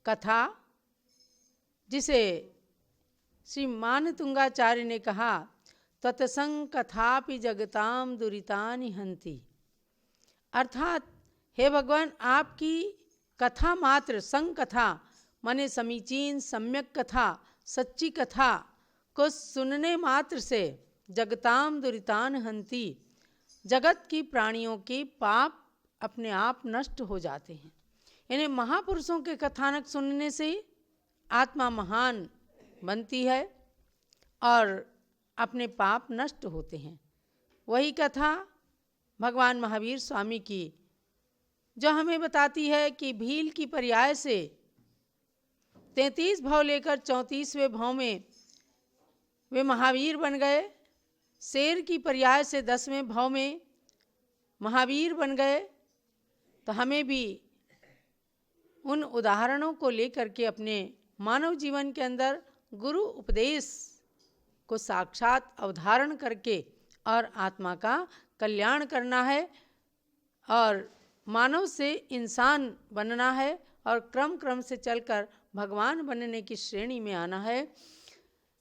कथा, जिसे श्री मानतुंगाचार्य ने कहा तत्संग कथापि जगताम दुरितानि हंति, अर्थात हे भगवान, आपकी कथा मात्र, संग कथा माने समीचीन सम्यक कथा, सच्ची कथा को सुनने मात्र से जगताम दुरितान हंति, जगत की प्राणियों के पाप अपने आप नष्ट हो जाते हैं। यानी महापुरुषों के कथानक सुनने से आत्मा महान बनती है और अपने पाप नष्ट होते हैं। वही कथा भगवान महावीर स्वामी की, जो हमें बताती है कि भील की पर्याय से 33 भव लेकर 34वें भव में वे महावीर बन गए, शेर की पर्याय से 10वें भव में महावीर बन गए। तो हमें भी उन उदाहरणों को लेकर के अपने मानव जीवन के अंदर गुरु उपदेश को साक्षात अवधारण करके और आत्मा का कल्याण करना है और मानव से इंसान बनना है और क्रम क्रम से चलकर भगवान बनने की श्रेणी में आना है।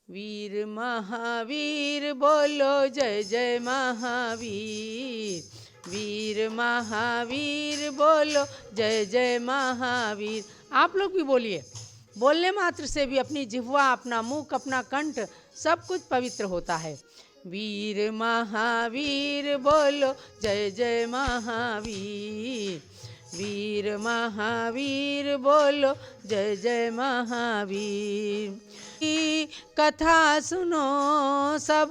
वीर महावीर बोलो जय जय महावीर, वीर महावीर बोलो जय जय महावीर। आप लोग भी बोलिए। बोलने मात्र से भी अपनी जिह्वा, अपना मुख, अपना कंठ सब कुछ पवित्र होता है। वीर महावीर बोलो जय जय महावीर, वीर महावीर बोलो जय जय महावीर। कथा सुनो सब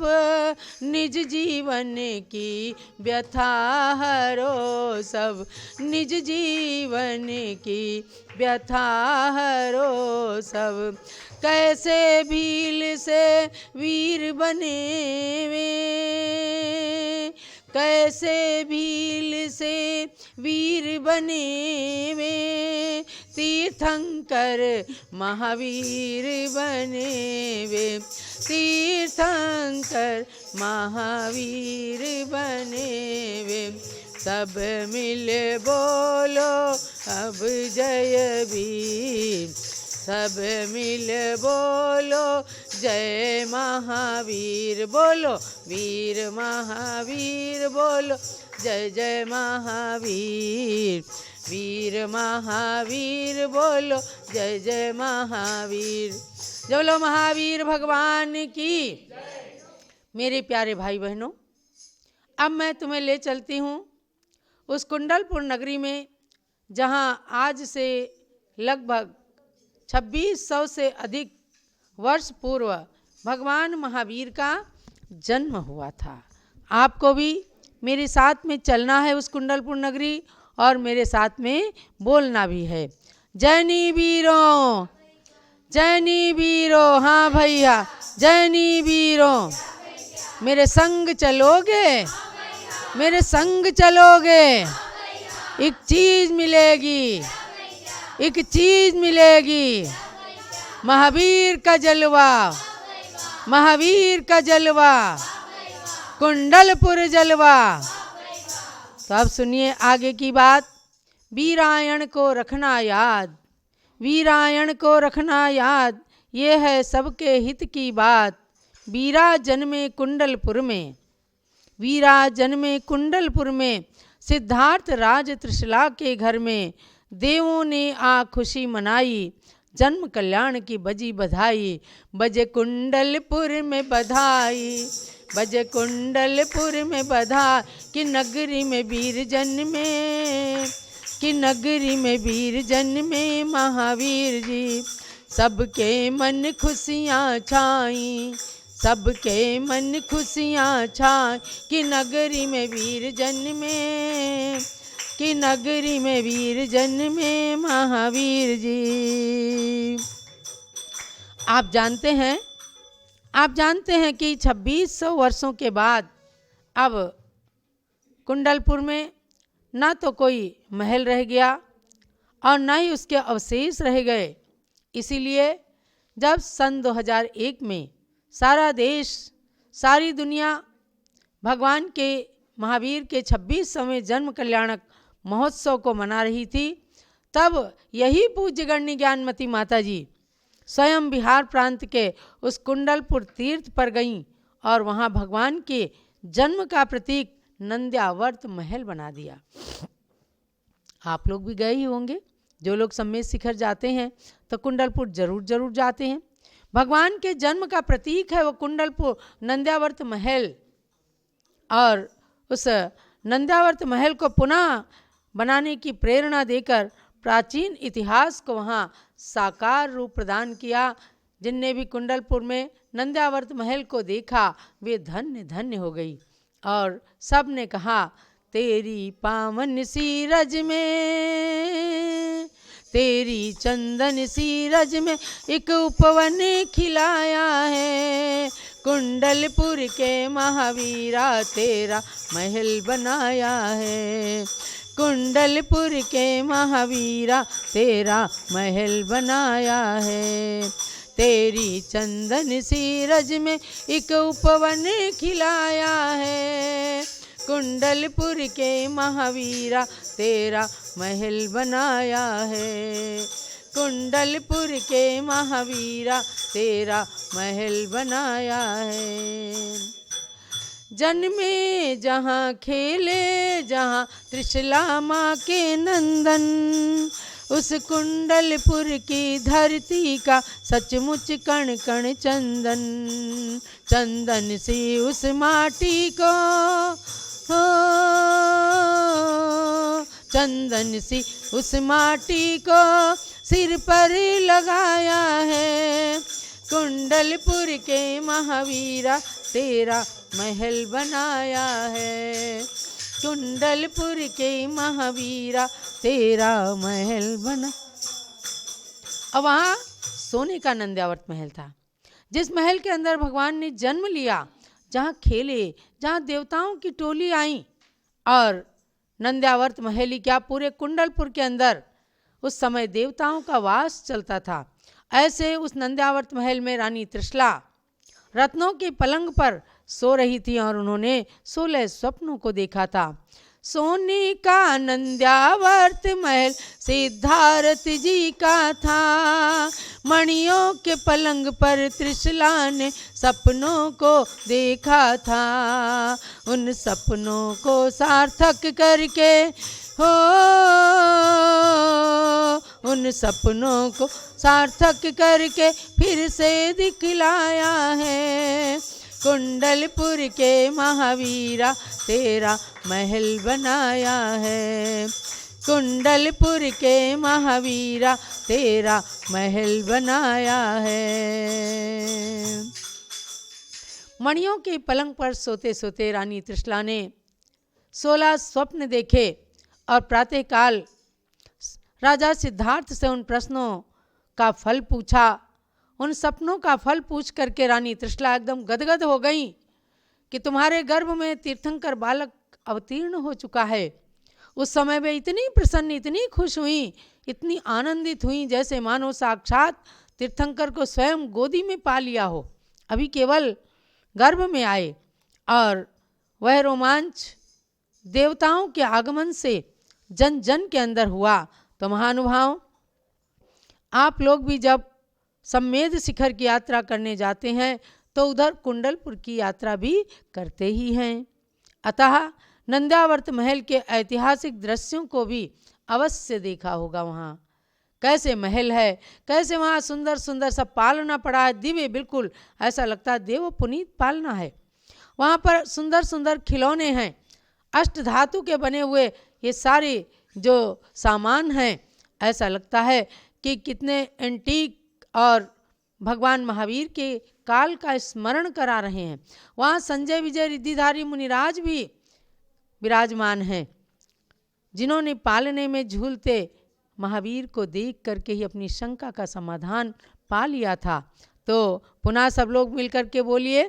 निज जीवन की व्यथा हरो, सब निज जीवन की व्यथा हरो सब। कैसे भील से वीर बने वे, कैसे भील से वीर बने वे, तीर्थंकर महावीर बने वे, तीर्थंकर महावीर बने वे। सब मिल बोलो अब जय वीर, सब मिल बोलो जय महावीर। बोलो वीर महावीर बोलो जय जय महावीर, वीर महावीर बोलो जय जय महावीर। जय बोलो महावीर भगवान की। मेरे प्यारे भाई बहनों, अब मैं तुम्हें ले चलती हूँ उस कुंडलपुर नगरी में, जहाँ आज से लगभग 2600 से अधिक वर्ष पूर्व भगवान महावीर का जन्म हुआ था। आपको भी मेरे साथ में चलना है उस कुंडलपुर नगरी और मेरे साथ में बोलना भी है। जैनी वीरों, जैनी वीरों, हाँ भैया जैनी वीरों, मेरे संग चलोगे, मेरे संग चलोगे, एक चीज मिलेगी, एक चीज मिलेगी, महावीर का जलवा, महावीर का जलवा, कुंडलपुर जलवा। तो अब सुनिए आगे की बात। वीरायण को रखना याद, वीरायण को रखना याद, ये है सबके हित की बात। वीरा जन्मे कुंडलपुर में, वीरा जन्मे कुंडलपुर में, सिद्धार्थ राज त्रिशला के घर में। देवों ने आ खुशी मनाई, जन्म कल्याण की बजी बधाई। बजे कुंडलपुर में बधाई, बजे कुंडलपुर में बधाई, कि नगरी में वीर जन्मे, कि नगरी में वीर जन्मे महावीर जी। सबके मन खुशियाँ छाई, सबके मन खुशियाँ छाई, कि नगरी में वीर जन्मे, कि नगरी में वीर जन्मे महावीर जी। आप जानते हैं, आप जानते हैं कि 2600 वर्षों के बाद अब कुंडलपुर में ना तो कोई महल रह गया और ना ही उसके अवशेष रह गए। इसीलिए जब सन 2001 में सारा देश, सारी दुनिया भगवान के महावीर के 26वें जन्म कल्याणक महोत्सव को मना रही थी, तब यही पूज्य गण्य ज्ञानमती माता जी स्वयं बिहार प्रांत के उस कुंडलपुर तीर्थ पर गईं और वहाँ भगवान के जन्म का प्रतीक नंद्यावर्त महल बना दिया। आप लोग भी गए ही होंगे, जो लोग सम्मेद शिखर जाते हैं तो कुंडलपुर जरूर जाते हैं। भगवान के जन्म का प्रतीक है वो कुंडलपुर नंद्यावर्त महल, और उस नंद्यावर्त महल को पुनः बनाने की प्रेरणा देकर प्राचीन इतिहास को वहाँ साकार रूप प्रदान किया। जिनने भी कुंडलपुर में नंद्यावर्त महल को देखा वे धन्य धन्य हो गई, और सब ने कहा तेरी पावन सी रज में, तेरी चंदन सी रज में एक उपवन खिलाया है, कुंडलपुर के महावीरा तेरा महल बनाया है, कुंडलपुर के महावीरा तेरा महल बनाया है, तेरी चंदन सी रज में एक उपवन खिलाया है, कुंडलपुर के महावीरा तेरा महल बनाया है, कुंडलपुर के महावीरा तेरा महल बनाया है। जन्मे जहाँ खेले जहाँ त्रिशला माँ के नंदन, उस कुंडलपुर की धरती का सचमुच कण कण चंदन, चंदन से उस माटी को हो, चंदन सी उस माटी को सिर पर लगाया है, कुंडलपुर के महावीरा तेरा महल बनाया है, कुंडलपुर के महावीरा तेरा महल बना। अब वहाँ सोने का नंद्यावर्त महल था, जिस महल के अंदर भगवान ने जन्म लिया, जहाँ खेले, जहाँ देवताओं की टोली आई, और नंद्यावर्त महल ही क्या पूरे कुंडलपुर के अंदर उस समय देवताओं का वास चलता था। ऐसे उस नंद्यावर्त महल में रानी त्रिशला रत्नों के पलंग पर सो रही थी और उन्होंने 16 स्वप्नों को देखा था। सोने का नंद्यावर्त महल सिद्धार्थ जी का था, मणियों के पलंग पर त्रिशला ने सपनों को देखा था, उन सपनों को सार्थक करके हो, उन सपनों को सार्थक करके फिर से दिखलाया है, कुंडलपुर के महावीरा तेरा महल बनाया है, कुंडलपुर के महावीरा तेरा महल बनाया है। मणियों के पलंग पर सोते सोते रानी त्रिशला ने 16 स्वप्न देखे और प्रातःकाल राजा सिद्धार्थ से उन प्रश्नों का फल पूछा। उन सपनों का फल पूछ करके रानी त्रिशला एकदम गदगद हो गई कि तुम्हारे गर्भ में तीर्थंकर बालक अवतीर्ण हो चुका है। उस समय वे इतनी प्रसन्न, इतनी खुश हुई, इतनी आनंदित हुई जैसे मानो साक्षात तीर्थंकर को स्वयं गोदी में पा लिया हो, अभी केवल गर्भ में आए। और वह रोमांच देवताओं के आगमन से जन जन के अंदर हुआ। तो महानुभाव, आप लोग भी जब सम्मेद शिखर की यात्रा करने जाते हैं तो उधर कुंडलपुर की यात्रा भी करते ही हैं। अतः नंद्यावर्त महल के ऐतिहासिक दृश्यों को भी अवश्य देखा होगा। वहाँ कैसे महल है, कैसे वहाँ सुंदर सुंदर सब पालना पड़ा है, दिव्य, बिल्कुल ऐसा लगता है देव पुनीत पालना है। वहाँ पर सुंदर सुंदर खिलौने हैं, अष्ट धातु के बने हुए ये सारे जो सामान हैं, ऐसा लगता है कि कितने एंटीक और भगवान महावीर के काल का स्मरण करा रहे हैं। वहाँ संजय विजय रिद्धिधारी मुनिराज भी विराजमान हैं, जिन्होंने पालने में झूलते महावीर को देख करके ही अपनी शंका का समाधान पा लिया था। तो पुनः सब लोग मिलकर के बोलिए,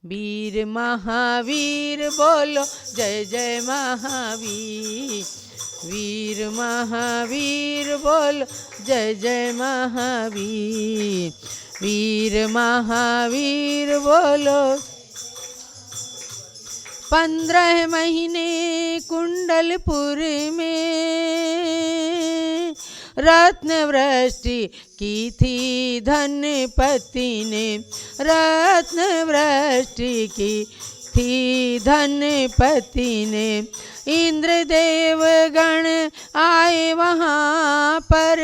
वीर महावीर बोलो जय जय महावीर, वीर महावीर बोलो जय जय महावीर, वीर महावीर बोलो। 15 महीने कुंडलपुर में रत्न वृष्टि की थी धनपति ने, रत्न वृष्टि की थी धनपति ने। इंद्रदेव गण आए वहाँ पर,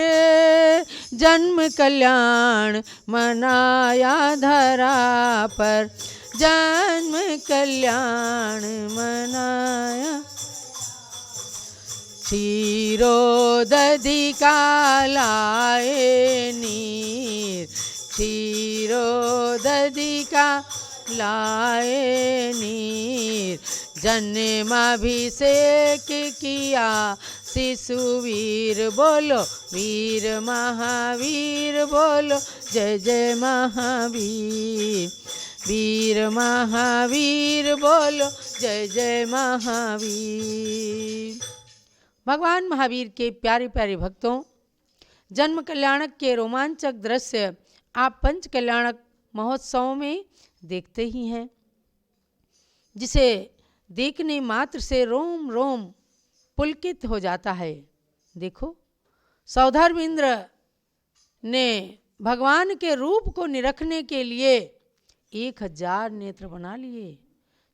जन्म कल्याण मनाया धरा पर, जन्म कल्याण मनाया। क्षीरोदधिका लाए नीर, क्षीरोदधिका लाए नीर। जन्माभिषेक किया शिशुवीर, बोलो वीर महावीर, बोलो जय जय महावीर। वीर महावीर, बोलो जय जय महावीर। भगवान महावीर के प्यारे प्यारे भक्तों, जन्म कल्याणक के रोमांचक दृश्य आप पंच कल्याणक महोत्सव में देखते ही हैं, जिसे देखने मात्र से रोम रोम पुलकित हो जाता है। देखो, सौधर्म इंद्र ने भगवान के रूप को निरखने के लिए 1000 नेत्र बना लिए।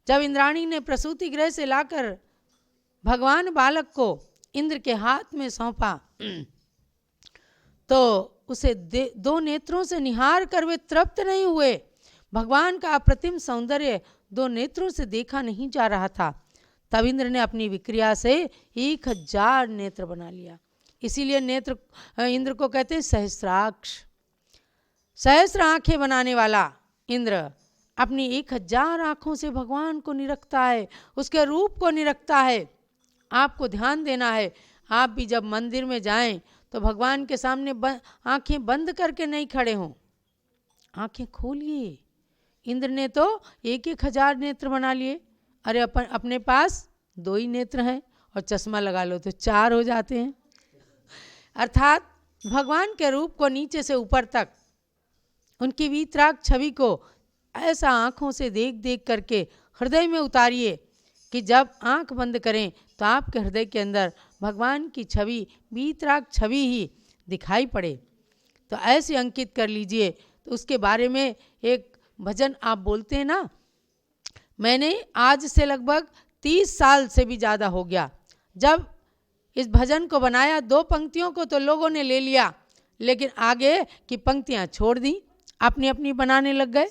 जब इंद्राणी ने प्रसूति गृह से लाकर भगवान बालक को इंद्र के हाथ में सौंपा, तो उसे 2 नेत्रों से निहार कर वे तृप्त नहीं हुए। भगवान का अप्रतिम सौंदर्य 2 नेत्रों से देखा नहीं जा रहा था। तब इंद्र ने अपनी विक्रिया से 1000 नेत्र बना लिया। इसीलिए नेत्र इंद्र को कहते हैं सहस्राक्ष। सहस्र आंखें बनाने वाला इंद्र अपनी 1000 आंखों से भगवान को निरखता है, उसके रूप को निरखता है। आपको ध्यान देना है, आप भी जब मंदिर में जाएं तो भगवान के सामने आंखें बंद करके नहीं खड़े हों, आंखें खोलिए। इंद्र ने तो 1000 नेत्र बना लिए। अरे अपने पास 2 ही नेत्र हैं और चश्मा लगा लो तो 4 हो जाते हैं। अर्थात भगवान के रूप को नीचे से ऊपर तक, उनकी वीतराग छवि को ऐसा आँखों से देख देख करके हृदय में उतारिए कि जब आँख बंद करें तो आपके हृदय के अंदर भगवान की छवि, वीतराग छवि ही दिखाई पड़े। तो ऐसे अंकित कर लीजिए। तो उसके बारे में एक भजन आप बोलते हैं ना, मैंने आज से लगभग 30 साल से भी ज़्यादा हो गया जब इस भजन को बनाया। 2 पंक्तियों को तो लोगों ने ले लिया, लेकिन आगे की पंक्तियां छोड़ दी, अपनी अपनी बनाने लग गए।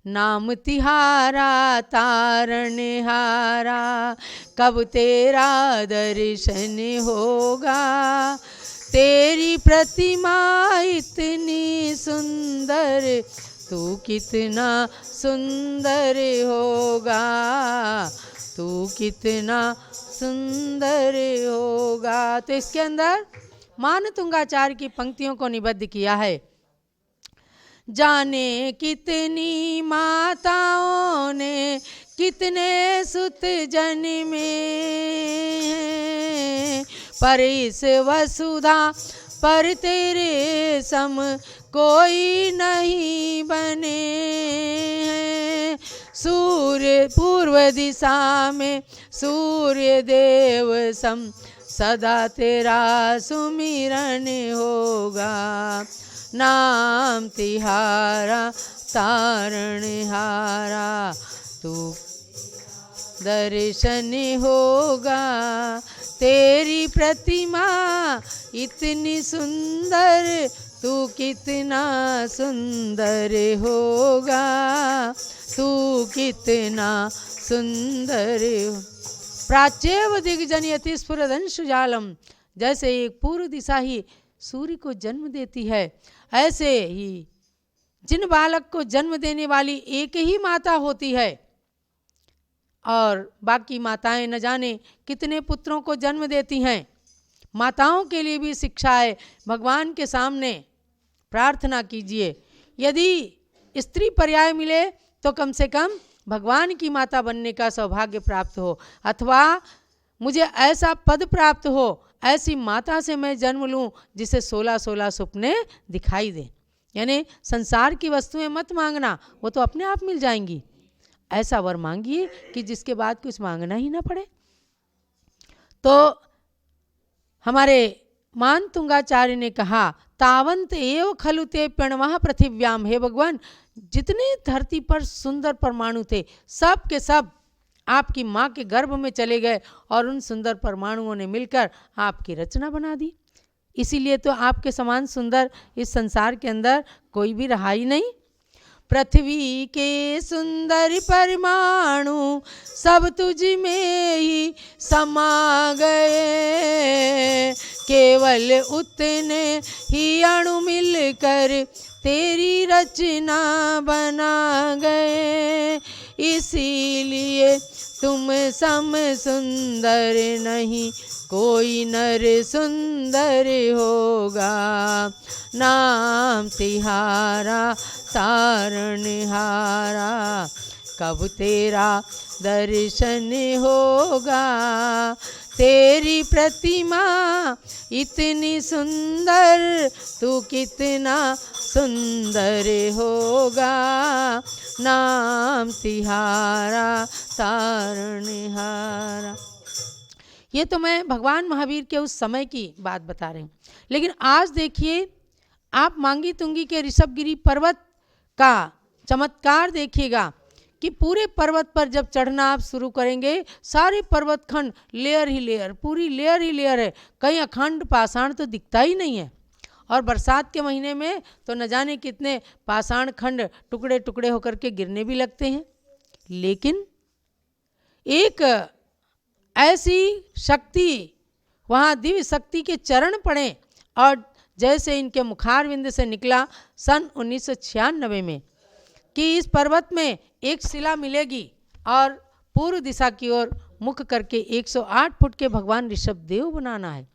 नाम तिहारा तारण हारा, कब तेरा दर्शन होगा। तेरी प्रतिमा इतनी सुंदर, तू कितना सुंदर होगा, तू कितना सुंदर होगा। तो इसके अंदर मानतुंगाचार्य की पंक्तियों को निबद्ध किया है। जाने कितनी माताओं ने कितने सुत जन्मे, पर इस वसुधा पर तेरे सम कोई नहीं बने हैं। सूर्य पूर्व दिशा में सूर्य देव सम, सदा तेरा सुमिरन होगा। नाम तिहारा तारण हारा, तू दर्शन होगा। तेरी प्रतिमा इतनी सुंदर, तू कितना सुंदर होगा, तू कितना सुंदर हो। प्राच्यव दिग्जनयति स्फुरदंशुजालम, जैसे एक पूर्व दिशा ही सूर्य को जन्म देती है, ऐसे ही जिन बालक को जन्म देने वाली एक ही माता होती है और बाकी माताएं न जाने कितने पुत्रों को जन्म देती हैं। माताओं के लिए भी शिक्षा है, भगवान के सामने प्रार्थना कीजिए। यदि स्त्री पर्याय मिले तो कम से कम भगवान की माता बनने का सौभाग्य प्राप्त हो, अथवा मुझे ऐसा पद प्राप्त हो, ऐसी माता से मैं जन्म लूं जिसे 16-16 सपने दिखाई दें। यानी संसार की वस्तुएं मत मांगना, वो तो अपने आप मिल जाएंगी। ऐसा वर मांगिए कि जिसके बाद कुछ मांगना ही ना पड़े। तो हमारे मानतुंगाचार्य ने कहा, तावंत एव खलु ते प्रणवः पृथिव्याम। हे भगवान, जितने धरती पर सुंदर परमाणु थे सब के सब आपकी माँ के गर्भ में चले गए और उन सुंदर परमाणुओं ने मिलकर आपकी रचना बना दी। इसीलिए तो आपके समान सुंदर इस संसार के अंदर कोई भी रहा ही नहीं। पृथ्वी के सुंदर परमाणु सब तुझ में ही समा गए, केवल उतने ही अणु मिलकर तेरी रचना बना गए। इसीलिए तुम सम सुंदर नहीं कोई नर सुंदर होगा। नाम तिहारा तारणहारा, कब तेरा दर्शन होगा। तेरी प्रतिमा इतनी सुंदर, तू कितना सुंदर होगा। नाम तिहारा तारणहारा। ये तो मैं भगवान महावीर के उस समय की बात बता रही हूँ। लेकिन आज देखिए, आप मांगी तुंगी के ऋषभगिरी पर्वत का चमत्कार देखिएगा कि पूरे पर्वत पर जब चढ़ना आप शुरू करेंगे, सारे पर्वत खंड लेयर ही लेयर, पूरी लेयर ही लेयर है, कहीं अखंड पाषाण तो दिखता ही नहीं है। और बरसात के महीने में तो न जाने कितने पाषाण खंड टुकड़े टुकड़े होकर के गिरने भी लगते हैं। लेकिन एक ऐसी शक्ति, वहाँ दिव्य शक्ति के चरण पड़े और जैसे इनके मुखारविंद से निकला सन 1996 में कि इस पर्वत में एक शिला मिलेगी और पूर्व दिशा की ओर मुख करके 108 फुट के भगवान ऋषभदेव बनाना है।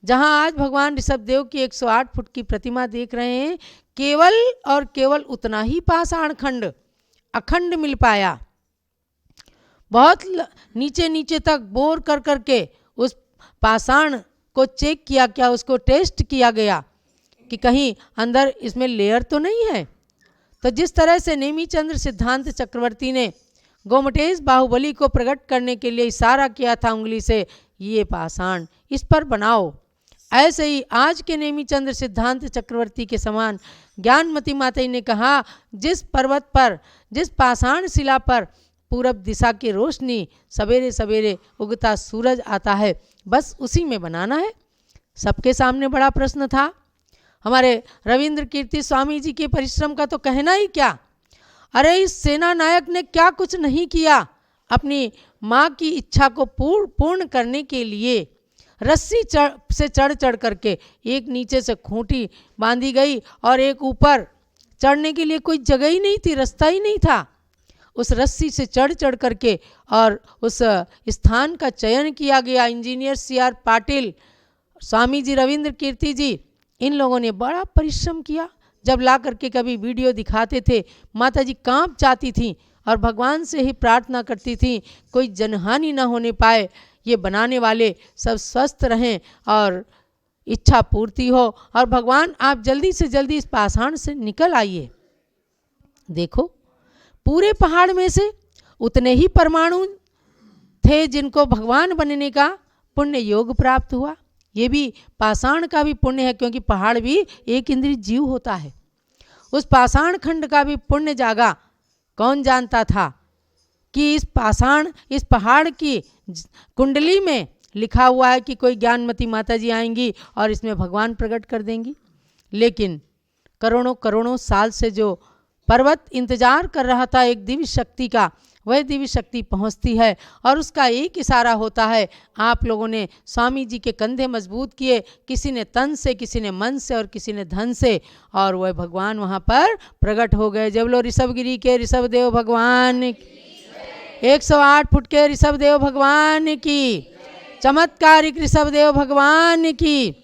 जहां आज भगवान ऋषभदेव की 108 फुट की प्रतिमा देख रहे हैं, केवल और केवल उतना ही पाषाण खंड अखंड मिल पाया। बहुत नीचे नीचे तक बोर कर करके उस पाषाण को चेक किया गया, उसको टेस्ट किया गया कि कहीं अंदर इसमें लेयर तो नहीं है। तो जिस तरह से नेमीचंद्र सिद्धांत चक्रवर्ती ने गोमटेश बाहुबली को प्रकट करने के लिए इशारा किया था उंगली से, ये पाषाण इस पर बनाओ, ऐसे ही आज के नेमीचंद्र सिद्धांत चक्रवर्ती के समान ज्ञानमती माता ने कहा, जिस पर्वत पर, जिस पाषाण शिला पर पूरब दिशा की रोशनी सवेरे सवेरे उगता सूरज आता है, बस उसी में बनाना है। सबके सामने बड़ा प्रश्न था। हमारे रविंद्र कीर्ति स्वामी जी के परिश्रम का तो कहना ही क्या। अरे इस सेना नायक ने क्या कुछ नहीं किया अपनी माँ की इच्छा को पूर्ण करने के लिए। रस्सी से चढ़ चढ़ करके, एक नीचे से खूंटी बांधी गई और एक ऊपर, चढ़ने के लिए कोई जगह ही नहीं थी, रास्ता ही नहीं था। उस रस्सी से चढ़ चढ़ करके और उस स्थान का चयन किया गया। इंजीनियर CR पाटिल, स्वामी जी रविंद्र कीर्ति जी, इन लोगों ने बड़ा परिश्रम किया। जब ला करके कभी वीडियो दिखाते थे, माता जी कांप जाती थी और भगवान से ही प्रार्थना करती थी कोई जनहानि ना होने पाए, ये बनाने वाले सब स्वस्थ रहें और इच्छा पूर्ति हो, और भगवान आप जल्दी से जल्दी इस पाषाण से निकल आइए। देखो, पूरे पहाड़ में से उतने ही परमाणु थे जिनको भगवान बनने का पुण्य योग प्राप्त हुआ। ये भी पाषाण का भी पुण्य है, क्योंकि पहाड़ भी एक इंद्रिय जीव होता है। उस पाषाण खंड का भी पुण्य जागा। कौन जानता था कि इस पहाड़ की कुंडली में लिखा हुआ है कि कोई ज्ञानमती माता जी आएंगी और इसमें भगवान प्रकट कर देंगी। लेकिन करोड़ों करोड़ों साल से जो पर्वत इंतजार कर रहा था एक दिव्य शक्ति का, वह दिव्य शक्ति पहुंचती है और उसका एक इशारा होता है। आप लोगों ने स्वामी जी के कंधे मजबूत किए, किसी ने तन से, किसी ने मन से और किसी ने धन से, और वह भगवान वहां पर प्रकट हो गए। जब लो ऋषभगिरी के ऋषभदेव भगवान, 108 फुट के ऋषभदेव भगवान की, चमत्कारिक ऋषभदेव भगवान की।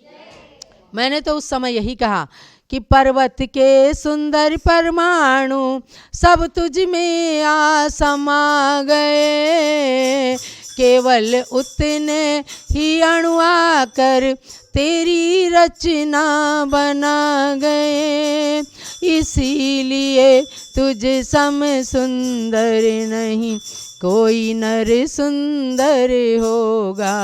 मैंने तो उस समय यही कहा कि पर्वत के सुंदर परमाणु सब तुझ में आ समा गए, केवल उतने ही अणु आकर तेरी रचना बना गए। इसीलिए तुझ सम सुंदर नहीं कोई नर सुंदर होगा।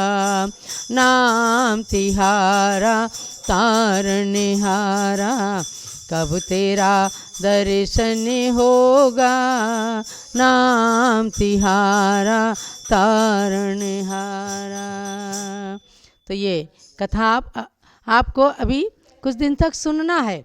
नाम तिहारा तारनहारा, कब तेरा दर्शन होगा। नाम तिहारा तारनहारा। तो ये कथा आपको अभी कुछ दिन तक सुनना है,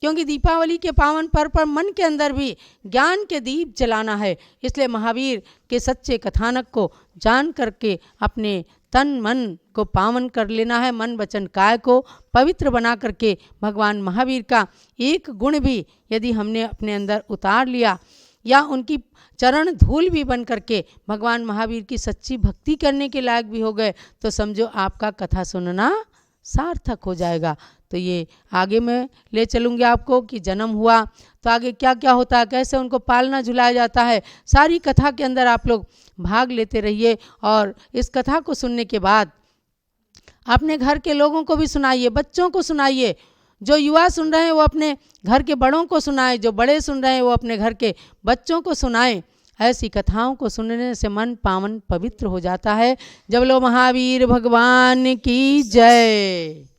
क्योंकि दीपावली के पावन पर्व पर मन के अंदर भी ज्ञान के दीप जलाना है। इसलिए महावीर के सच्चे कथानक को जान करके अपने तन मन को पावन कर लेना है। मन वचन काय को पवित्र बना करके भगवान महावीर का एक गुण भी यदि हमने अपने अंदर उतार लिया, या उनकी चरण धूल भी बन करके भगवान महावीर की सच्ची भक्ति करने के लायक भी हो गए, तो समझो आपका कथा सुनना सार्थक हो जाएगा। तो ये आगे मैं ले चलूँगी आपको कि जन्म हुआ तो आगे क्या क्या होता है, कैसे उनको पालना झुलाया जाता है। सारी कथा के अंदर आप लोग भाग लेते रहिए, और इस कथा को सुनने के बाद अपने घर के लोगों को भी सुनाइए, बच्चों को सुनाइए। जो युवा सुन रहे हैं वो अपने घर के बड़ों को सुनाएं, जो बड़े सुन रहे हैं वो अपने घर के बच्चों को सुनाएं। ऐसी कथाओं को सुनने से मन पावन पवित्र हो जाता है। जब लो महावीर भगवान की जय।